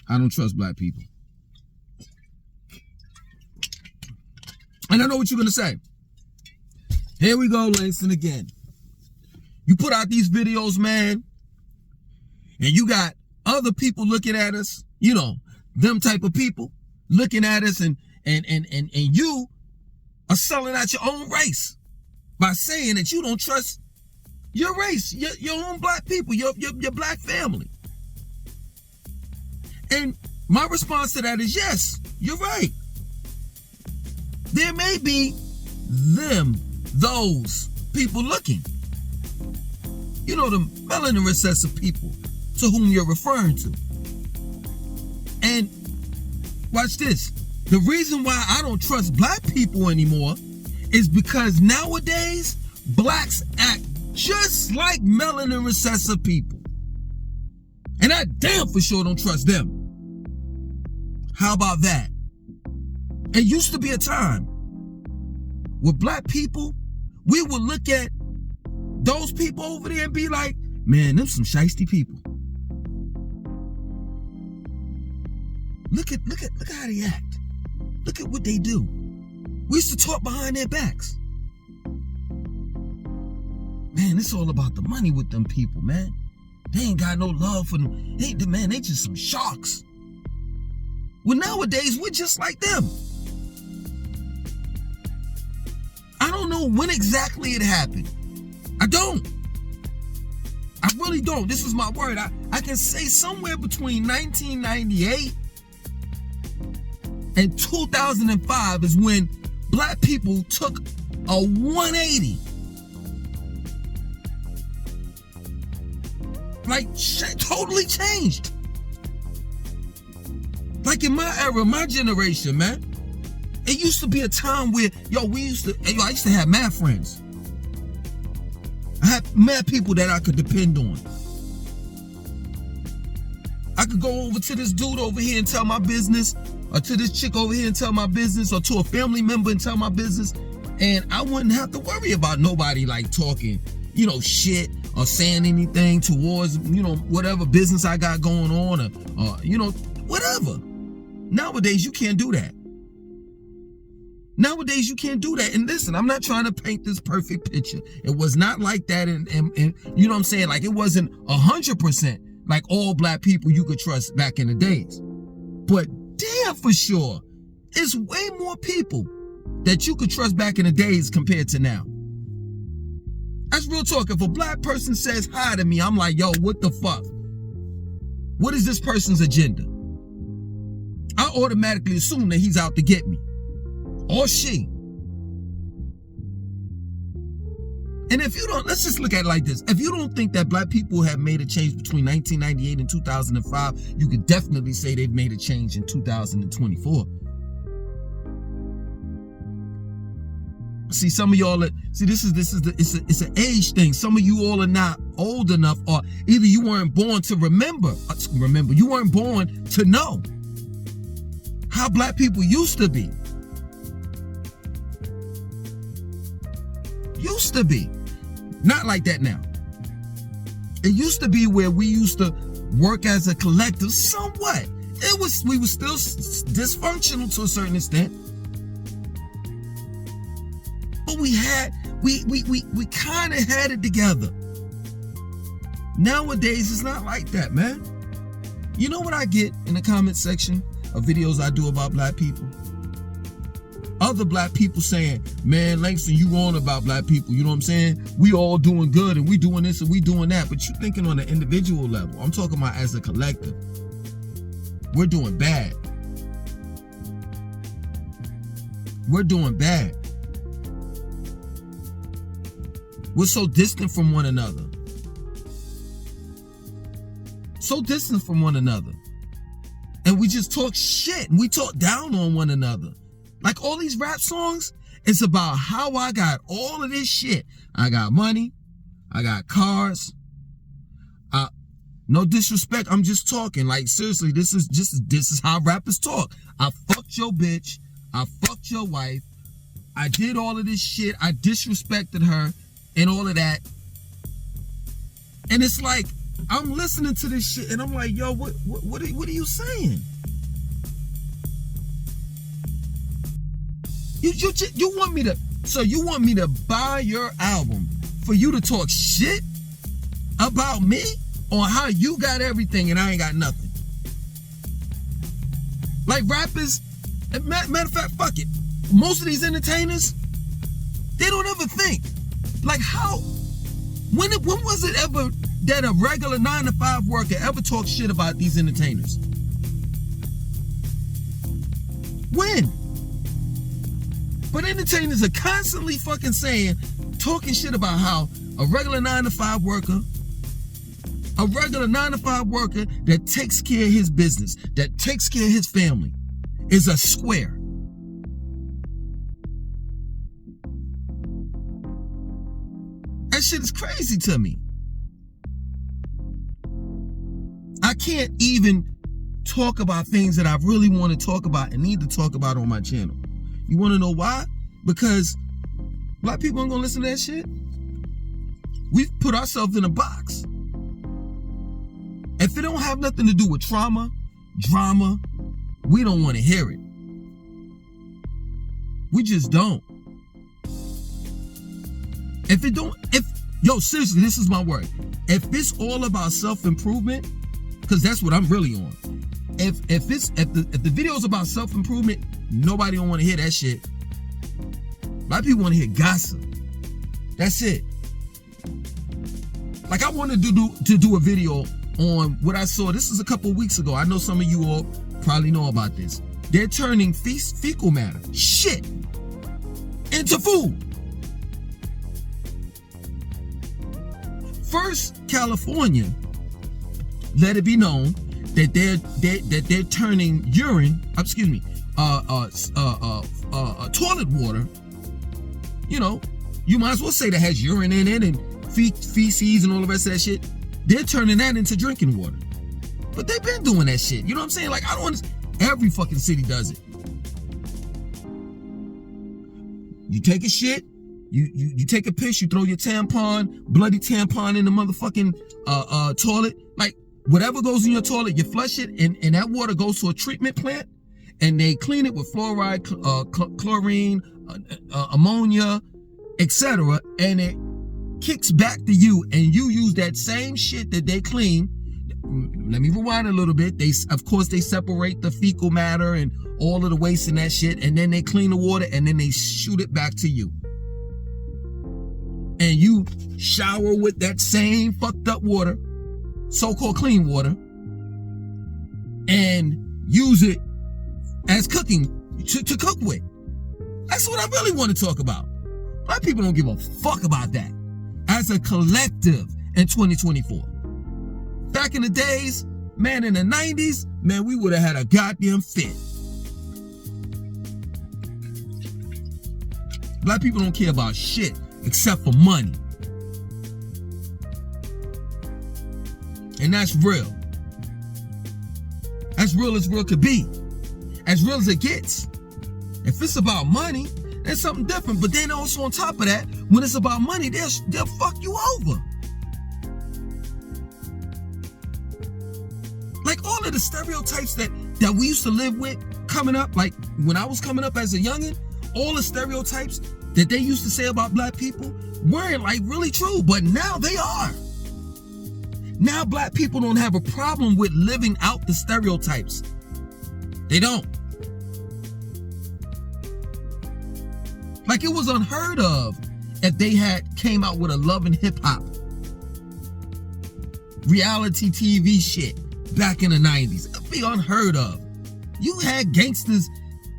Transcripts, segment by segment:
I don't trust black people. And I know what you're gonna say. Here we go, Langston, again. You put out these videos, man, and you got other people looking at us, you know, them type of people looking at us, and you are selling out your own race by saying that you don't trust your race, your own black people, your black family. And my response to that is, yes, you're right. There may be those people looking. You know, the melanin recessive people to whom you're referring to. And watch this. The reason why I don't trust black people anymore is because nowadays blacks act just like melanin recessive people. And I damn for sure don't trust them. How about that? It used to be a time with black people, we would look at those people over there and be like, man, them some shiesty people. Look at how they act. Look at what they do. We used to talk behind their backs. Man, it's all about the money with them people, man. They ain't got no love for them. They just some sharks. Well, nowadays, we're just like them. I don't know when exactly it happened. I don't. I really don't. This is my word. I can say somewhere between 1998 and 2005 is when black people took a 180. Like, totally changed. Like in my era, my generation, man. It used to be a time where, I used to have mad friends. I had mad people that I could depend on. I could go over to this dude over here and tell my business, or to this chick over here and tell my business, or to a family member and tell my business, and I wouldn't have to worry about nobody like talking, shit or saying anything towards, whatever business I got going on, or whatever. Nowadays, you can't do that. Nowadays, you can't do that. And listen, I'm not trying to paint this perfect picture. It was not like that. And you know what I'm saying? Like, it wasn't 100% like all black people you could trust back in the days. But damn for sure, it's way more people that you could trust back in the days compared to now. That's real talk. If a black person says hi to me, I'm like, yo, what the fuck? What is this person's agenda? I automatically assume that he's out to get me. Or she. And if you don't, let's just look at it like this. If you don't think that black people have made a change between 1998 and 2005, you could definitely say they've made a change in 2024. See, some of y'all, it's an age thing. Some of you all are not old enough, or either you weren't born to remember, you weren't born to know how black people used to be. Used to be. Not like that now. It used to be where we used to work as a collective somewhat. We were still dysfunctional to a certain extent. But we kind of had it together. Nowadays, it's not like that, man. You know what I get in the comment section of videos I do about black people? Other black people saying, man, Langston, you on about black people. You know what I'm saying? We all doing good and we doing this and we doing that. But you thinking on an individual level. I'm talking about as a collective. We're doing bad. We're doing bad. We're so distant from one another. So distant from one another. And we just talk shit. And we talk down on one another. Like all these rap songs, it's about how I got all of this shit. I got money. I got cars. No disrespect. I'm just talking. Like, seriously, this is how rappers talk. I fucked your bitch. I fucked your wife. I did all of this shit. I disrespected her and all of that. And it's like, I'm listening to this shit and I'm like, yo, what are you saying? You want me to, so you want me to buy your album for you to talk shit about me on how you got everything and I ain't got nothing? Like rappers, matter of fact, fuck it. Most of these entertainers, they don't ever think. Like how, when was it ever that a regular 9-to-5 worker ever talked shit about these entertainers? When? But entertainers are constantly fucking talking shit about how a regular 9-to-5 worker, that takes care of his business, that takes care of his family, is a square. That shit is crazy to me. I can't even talk about things that I really want to talk about and need to talk about on my channel. You want to know why? Because black people aren't going to listen to that shit. We've put ourselves in a box. If it don't have nothing to do with trauma, drama, we don't want to hear it. We just don't. Yo, seriously, this is my word. If it's all about self-improvement, because that's what I'm really on. If the video's about self-improvement, nobody don't want to hear that shit. A lot of people want to hear gossip. That's it. Like I wanted to do a video on what I saw. This is a couple weeks ago. I know some of you all probably know about this. They're turning fecal matter, shit, into food. First, California let it be known that they're turning toilet water. You know, you might as well say that has urine in it and feces and all the rest of that shit. They're turning that into drinking water. But they've been doing that shit. You know what I'm saying? Like I don't understand. Every fucking city does it. You take a shit. You take a piss, you throw your bloody tampon in the motherfucking toilet. Like, whatever goes in your toilet, you flush it, and that water goes to a treatment plant, and they clean it with fluoride, chlorine, ammonia, etc., and it kicks back to you, and you use that same shit that they clean. Let me rewind a little bit. Of course, they separate the fecal matter and all of the waste and that shit, and then they clean the water, and then they shoot it back to you. And you shower with that same fucked up water, so-called clean water, and use it as cooking, to cook with. That's what I really want to talk about. Black people don't give a fuck about that. As a collective in 2024. Back in the days, man, in the 90s, man, we would have had a goddamn fit. Black people don't care about shit except for money. And that's real. As real as real could be. As real as it gets. If it's about money, that's something different. But then also on top of that, when it's about money, they'll fuck you over. Like all of the stereotypes that we used to live with coming up, like when I was coming up as a youngin', all the stereotypes that they used to say about black people weren't like really true, but now they are. Now black people don't have a problem with living out the stereotypes. They don't. Like it was unheard of if they came out with a Love and Hip Hop reality TV shit back in the 90s. It'd be unheard of. You had gangsters,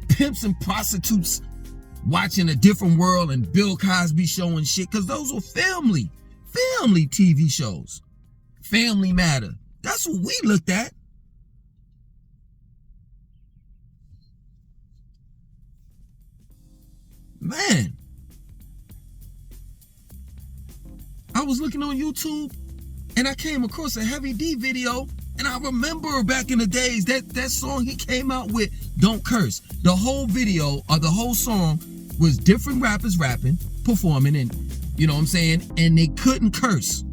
pimps, and prostitutes watching A Different World and Bill Cosby show and shit, because those were family TV shows. Family Matter. That's what we looked at. Man. I was looking on YouTube and I came across a Heavy D video, and I remember back in the days that song he came out with, Don't Curse. The whole video or the whole song was different rappers rapping, performing, and you know what I'm saying, and they couldn't curse.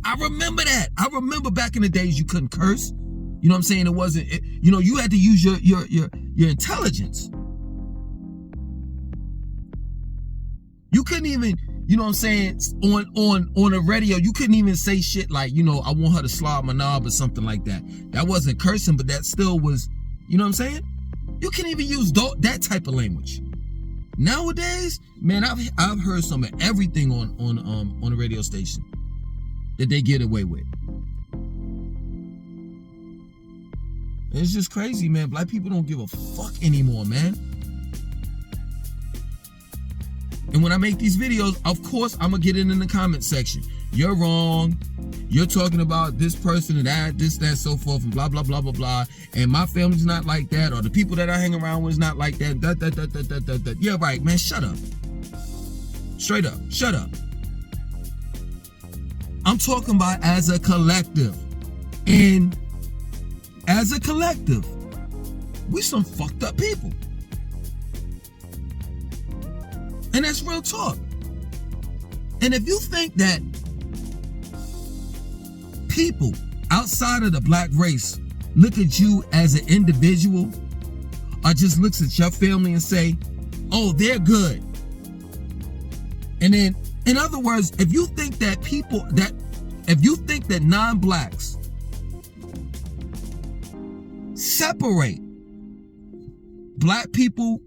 I remember that. I remember back in the days you couldn't curse. You know what I'm saying? It wasn't, you had to use your intelligence. You couldn't even, you know what I'm saying, on a radio, you couldn't even say shit like, I want her to slob my knob or something like that. That wasn't cursing, but that still was, you know what I'm saying? You can't even use that type of language. Nowadays, man, I've heard some of everything on the radio station that they get away with. It's just crazy, man. Black people don't give a fuck anymore, man. And when I make these videos, of course, I'm gonna get it in the comment section. You're wrong. You're talking about this person and that, this, that, so forth, and blah, blah, blah, blah, blah. And my family's not like that, or the people that I hang around with is not like that. That. Yeah, right, man. Shut up. Straight up. Shut up. I'm talking about as a collective. And as a collective, we some fucked up people. And that's real talk. And if you think that people outside of the black race look at you as an individual, or just looks at your family and say, oh, they're good. And then, in other words, if you think that non-blacks separate black people,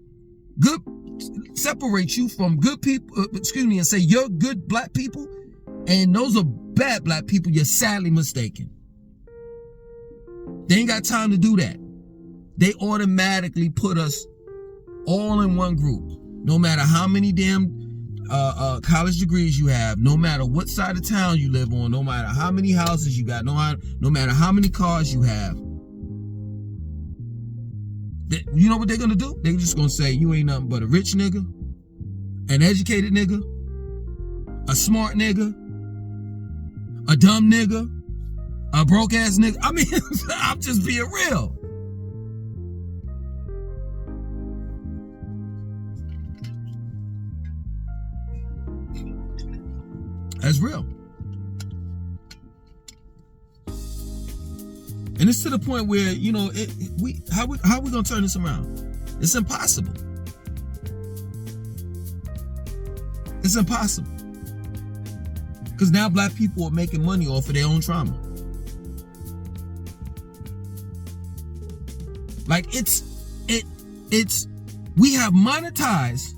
separate you from good people, and say you're good black people, and those are bad black people, you're sadly mistaken. They ain't got time to do that. They automatically put us all in one group. No matter how many damn college degrees you have, no matter what side of town you live on, no matter how many houses you got, no matter how many cars you have. You know what they're gonna do? They're just gonna say you ain't nothing but a rich nigga, an educated nigga, a smart nigga, a dumb nigga, a broke ass nigga. I mean, I'm just being real. That's real. And it's to the point where, how we gonna turn this around? It's impossible. It's impossible. Because now black people are making money off of their own trauma. Like we have monetized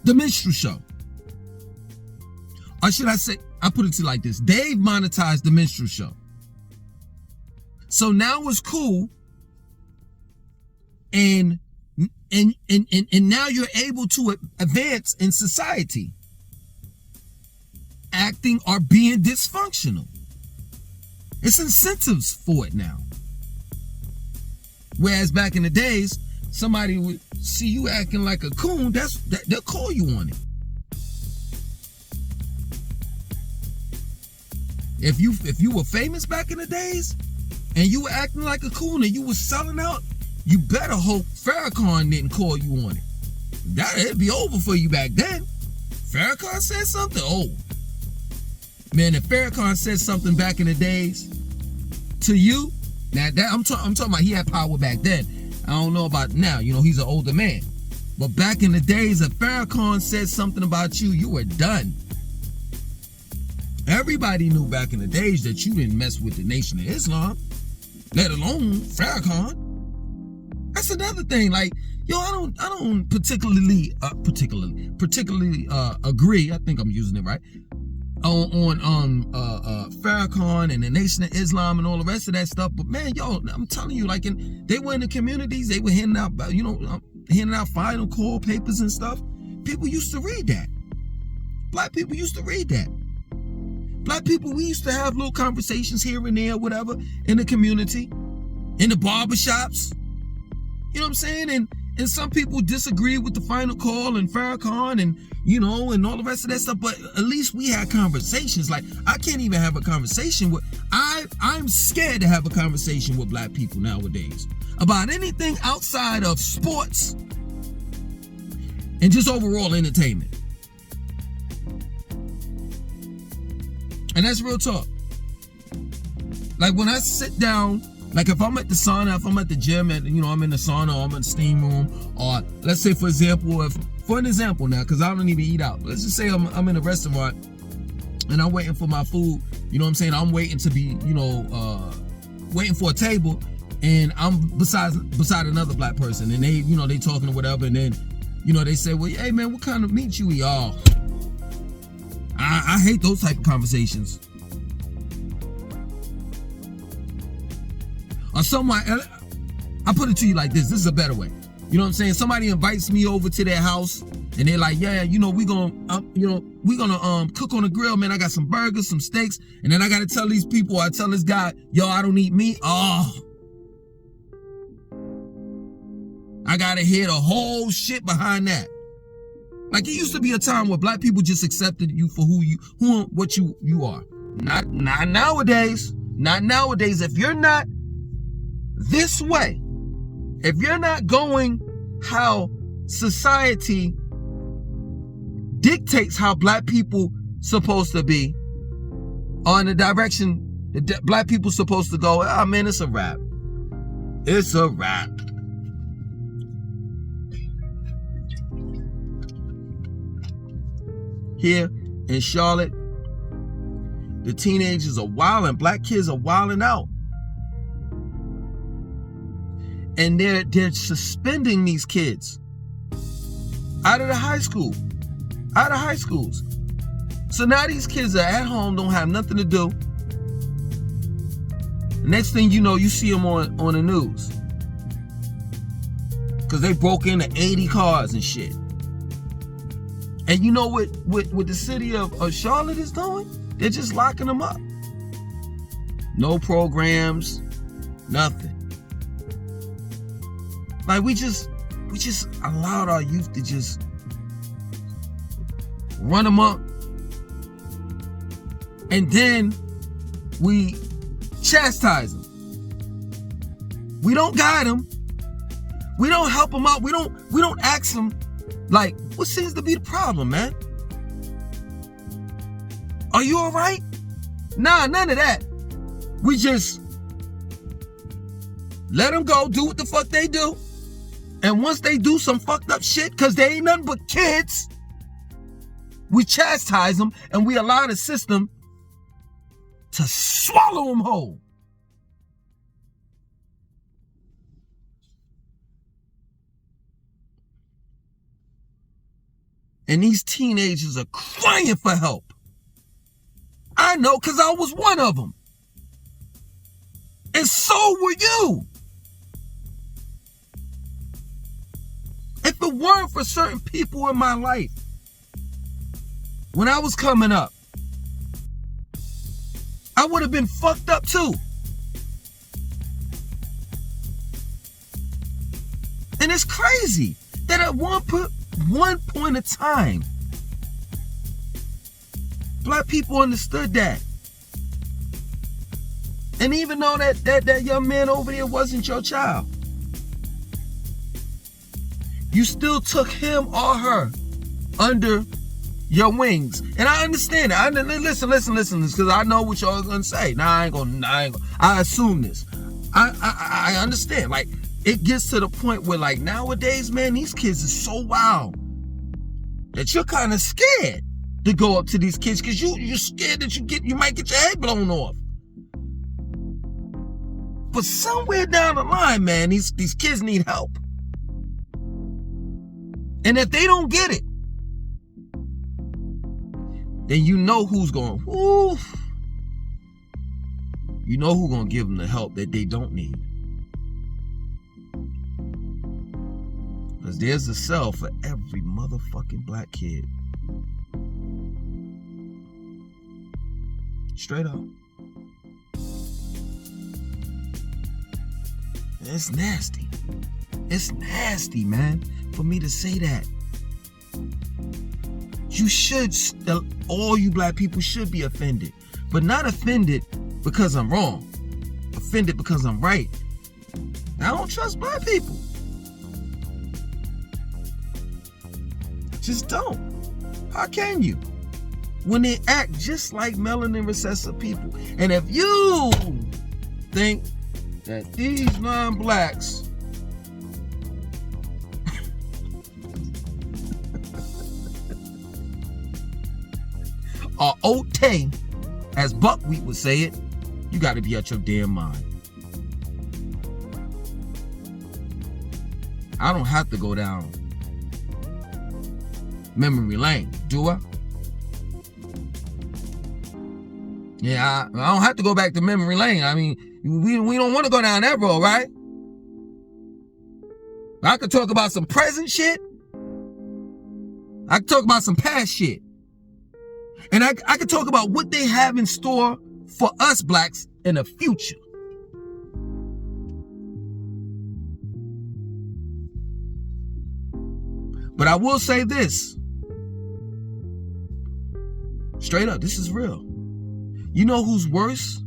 the minstrel show. Or should I say, I put it to you like this. They've monetized the minstrel show. So now it's cool. And now you're able to advance in society. Acting or being dysfunctional. It's incentives for it now. Whereas back in the days, somebody would see you acting like a coon, they'll call you on it. If you were famous back in the days and you were acting like a coon and you were selling out, you better hope Farrakhan didn't call you on it. It'd be over for you back then. Farrakhan said something. Oh man, if Farrakhan said something back in the days to you, now that I'm talking about, he had power back then. I don't know about now. He's an older man. But back in the days, if Farrakhan said something about you, you were done. Everybody knew back in the days that you didn't mess with the Nation of Islam, let alone Farrakhan. That's another thing. Like, I don't particularly agree. I think I'm using it right. On Farrakhan and the Nation of Islam and all the rest of that stuff. But man, I'm telling you, like, they were in the communities, they were handing out final call papers and stuff. People used to read that. Black people used to read that. Black people, we used to have little conversations here and there, whatever, in the community, in the barbershops. You know what I'm saying? And some people disagree with the final call and Farrakhan and all the rest of that stuff. But at least we had conversations. Like, I can't even have a conversation with, I'm scared to have a conversation with black people nowadays about anything outside of sports and just overall entertainment. And that's real talk. Like when I sit down, like if I'm at the sauna, if I'm at the gym, and I'm in the sauna, or I'm in the steam room, or let's say for an example now, because I don't even eat out. Let's just say I'm in a restaurant and I'm waiting for my food. You know what I'm saying? I'm waiting to be, waiting for a table, and I'm beside another black person, and they talking or whatever, and then, they say, well, hey man, what kind of meat you eat? Oh, I hate those type of conversations. Or someone, I put it to you like this. This is a better way. You know what I'm saying? Somebody invites me over to their house, and they're like, yeah, we gonna cook on the grill, man. I got some burgers, some steaks, and then I gotta tell these people, I tell this guy, yo, I don't eat meat. Oh, I gotta hear the whole shit behind that. Like it used to be a time where black people just accepted you for what you are. Not nowadays. Not nowadays. If you're not this way, if you're not going how society dictates how black people supposed to be, or in the direction that black people supposed to go, man, it's a wrap. It's a wrap. Here in Charlotte, the teenagers are wilding. Black kids are wilding out. And they're suspending these kids out of the high school, out of high schools. So now these kids are at home, don't have nothing to do. The next thing you know, you see them on the news because they broke into 80 cars and shit. And you know what the city of Charlotte is doing? They're just locking them up. No programs, nothing. Like we just allowed our youth to just run them up, and then we chastise them. We don't guide them. We don't help them out. We don't ask them, like, what seems to be the problem, man? Are you all right? Nah, none of that. We just let them go, do what the fuck they do. And once they do some fucked up shit, because they ain't nothing but kids, we chastise them and we allow the system to swallow them whole. And these teenagers are crying for help. I know, because I was one of them. And so were you. If it weren't for certain people in my life, when I was coming up, I would have been fucked up too. And it's crazy that at one point in time, black people understood that. And even though that young man over there wasn't your child, you still took him or her under your wings. And I understand it. Listen, because I know what y'all gonna say. I assume this. I understand. Like, it gets to the point where, like, nowadays, man, these kids are so wild that you're kind of scared to go up to these kids because you're scared that you might get your head blown off. But somewhere down the line, man, these kids need help. And if they don't get it, then you know who's going, woof. You know who's going to give them the help that they don't need. Because there's a cell for every motherfucking black kid. Straight up. It's nasty. It's nasty, man, for me to say that. You should, all you black people should be offended. But not offended because I'm wrong. Offended because I'm right. I don't trust black people. Just don't. How can you? when they act just like melanin recessive people. And if you think that these non-blacks are okay, as Buckwheat would say it, you got to be out your damn mind. I don't have to go down memory lane, do I? Yeah, I don't have to go back to memory lane. I mean, we don't want to go down that road, right? I could talk about some present shit. I could talk about some past shit. And I could talk about what they have in store for us blacks in the future. But I will say this. Straight up, this is real. You know who's worse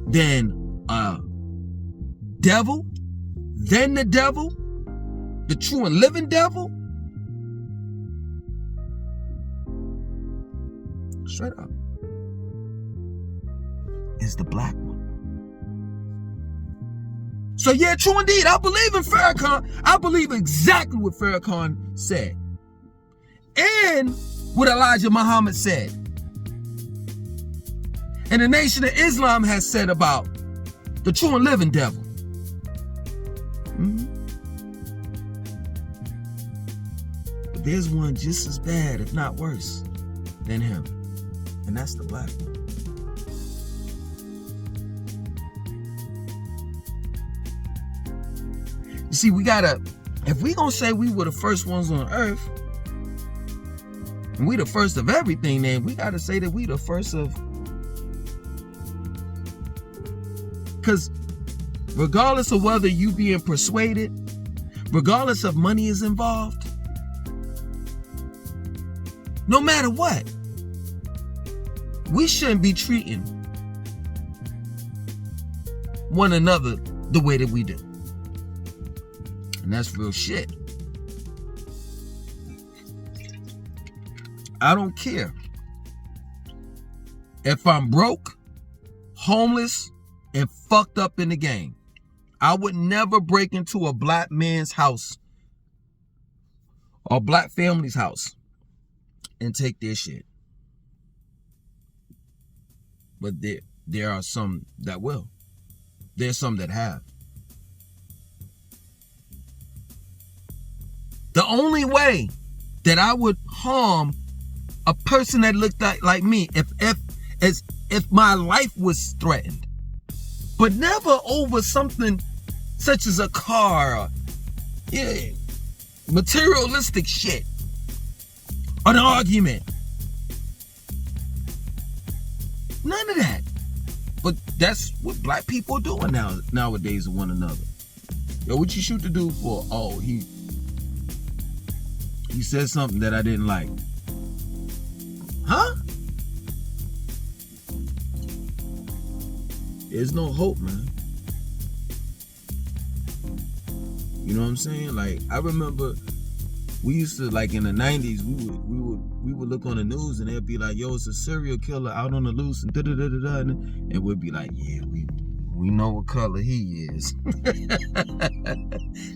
than a devil? Than the devil? The true and living devil? Straight up. Is the black one. So yeah, true indeed. I believe in Farrakhan. I believe exactly what Farrakhan said. And what Elijah Muhammad said. And the Nation of Islam has said about the true and living devil. But there's one just as bad, if not worse, than him. And that's the black one. You see, we gotta, if we gonna say we were the first ones on earth, and we the first of everything, then we gotta say that we the first of, because regardless of whether you being persuaded, regardless of money is involved, no matter what, we shouldn't be treating one another the way that we do. And that's real shit. I don't care if I'm broke, homeless, and fucked up in the game. I would never break into a black man's house or black family's house and take their shit. But there are some that will. There's some that have. The only way that I would harm a person that looked like me if my life was threatened, but never over something such as a car or materialistic shit, an argument. None of that. But that's what black people are doing nowadays with one another. Yo, what you shoot the dude for? Oh, he said something that I didn't like. Huh? There's no hope, man. You know what I'm saying? Like, I remember we used to, like, in the 90s, we would look on the news and they'd be like, yo, it's a serial killer out on the loose and da-da-da-da-da, and we'd be like, yeah, we know what color he is.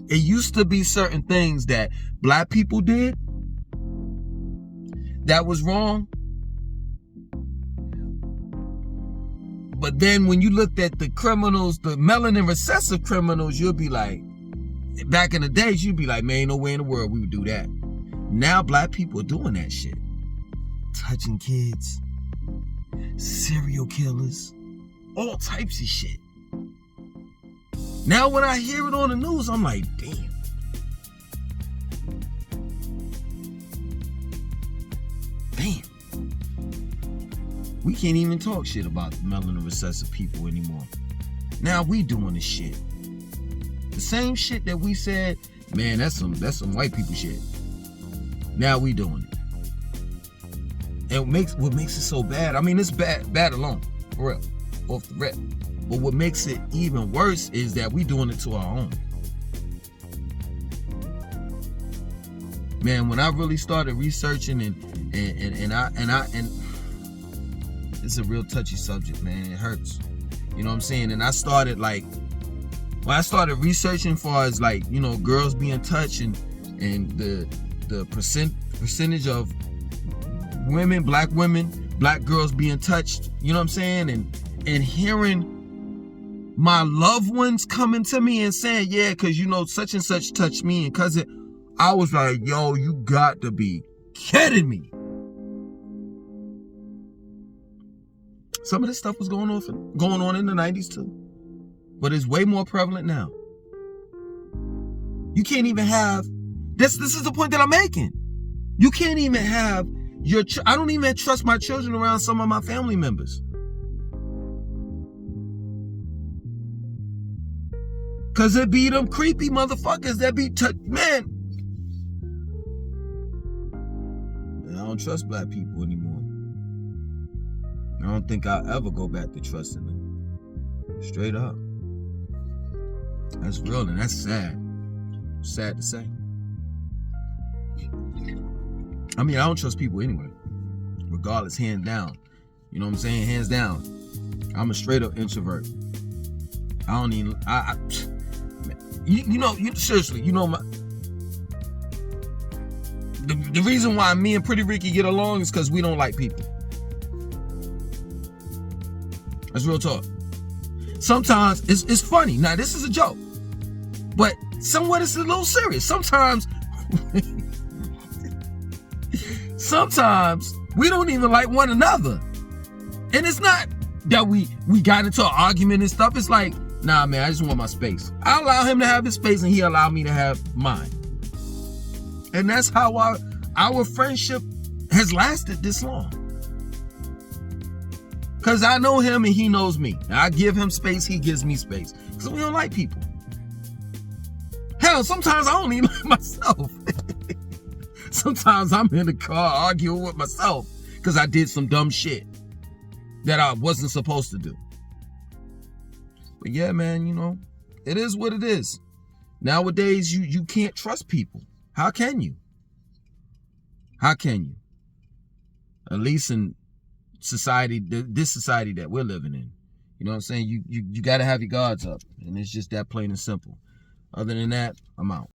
It used to be certain things that black people did that was wrong. But then when you looked at the criminals, the melanin recessive criminals, you'll be like, back in the days, you'd be like, man, ain't no way in the world we would do that. Now black people are doing that shit. Touching kids, serial killers, all types of shit. Now when I hear it on the news, I'm like, damn. We can't even talk shit about melanin recessive people anymore. Now we doing this shit. The same shit that we said, man, that's some white people shit. Now we doing it. And what makes it so bad, I mean, it's bad alone, for real, off the rip. But what makes it even worse is that we doing it to our own. Man, when I really started researching and And it's a real touchy subject, man. It hurts. You know what I'm saying? And I started researching far as like, you know, girls being touched and the percentage of women, black girls being touched, you know what I'm saying? And hearing my loved ones coming to me and saying, yeah, because you know such and such touched me, and cause I was like, yo, you got to be kidding me. Some of this stuff was going on in the 90s too, but it's way more prevalent now. You can't even have this. This is the point that I'm making. You can't even have I don't even trust my children around some of my family members. Cause it be them creepy motherfuckers that be man. I don't trust black people anymore. I don't think I'll ever go back to trusting them. Straight up. That's real and that's sad. Sad to say. I mean, I don't trust people anyway. Regardless, hands down. You know what I'm saying? Hands down. I'm a straight up introvert. I don't even, seriously, you know, the reason why me and Pretty Ricky get along is because we don't like people. That's real talk. Sometimes it's funny. Now, this is a joke. But somewhat it's a little serious. Sometimes we don't even like one another. And it's not that we got into an argument and stuff. It's like, nah, man, I just want my space. I allow him to have his space and he allowed me to have mine. And that's how our friendship has lasted this long. Because I know him and he knows me. I give him space, he gives me space. Because we don't like people. Hell, sometimes I don't even like myself. Sometimes I'm in the car arguing with myself because I did some dumb shit that I wasn't supposed to do. But yeah, man, you know, it is what it is. Nowadays, you can't trust people. How can you? How can you? At least in society, this society that we're living in. You know what I'm saying? You got to have your guards up. And it's just that plain and simple. Other than that, I'm out.